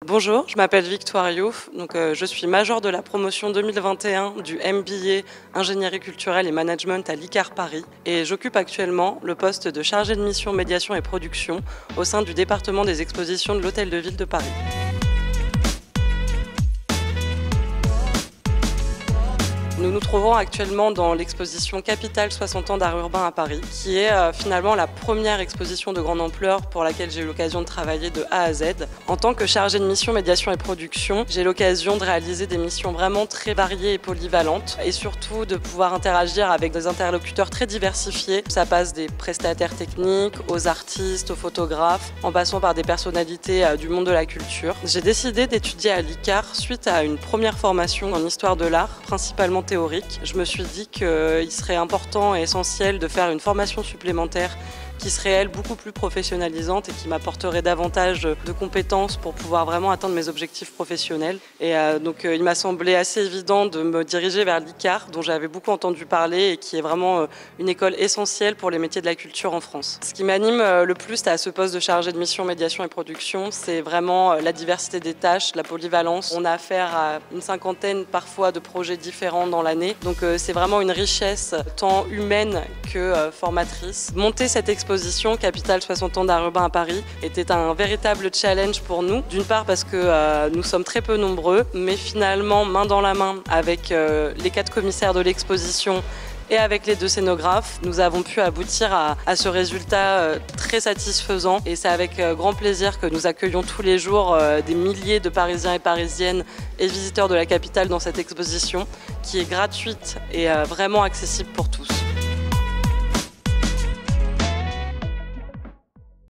Bonjour, je m'appelle Victoire Youf, je suis majeure de la promotion 2021 du MBA Ingénierie culturelle et Management à l'ICAR Paris et j'occupe actuellement le poste de chargée de mission médiation et production au sein du département des expositions de l'Hôtel de Ville de Paris. Nous nous trouvons actuellement dans l'exposition Capitale 60 ans d'art urbain à Paris, qui est finalement la première exposition de grande ampleur pour laquelle j'ai eu l'occasion de travailler de A à Z. En tant que chargée de mission médiation et production, j'ai l'occasion de réaliser des missions vraiment très variées et polyvalentes et surtout de pouvoir interagir avec des interlocuteurs très diversifiés. Ça passe des prestataires techniques, aux artistes, aux photographes, en passant par des personnalités du monde de la culture. J'ai décidé d'étudier à l'ICAR suite à une première formation en histoire de l'art, principalement théorique. Je me suis dit qu'il serait important et essentiel de faire une formation supplémentaire qui serait elle beaucoup plus professionnalisante et qui m'apporterait davantage de compétences pour pouvoir vraiment atteindre mes objectifs professionnels. Et il m'a semblé assez évident de me diriger vers l'ICAR, dont j'avais beaucoup entendu parler et qui est vraiment une école essentielle pour les métiers de la culture en France. Ce qui m'anime le plus à ce poste de chargé de mission médiation et production, c'est vraiment la diversité des tâches, la polyvalence. On a affaire à une cinquantaine parfois de projets différents dans l'année, donc c'est vraiment une richesse tant humaine que formatrice. Monter cette exposition Capitale 60 ans d'art urbain à Paris était un véritable challenge pour nous. D'une part parce que nous sommes très peu nombreux, mais finalement main dans la main avec les 4 commissaires de l'exposition et avec les 2 scénographes, nous avons pu aboutir à ce résultat très satisfaisant. Et c'est avec grand plaisir que nous accueillons tous les jours des milliers de Parisiens et Parisiennes et visiteurs de la capitale dans cette exposition qui est gratuite et vraiment accessible pour tous.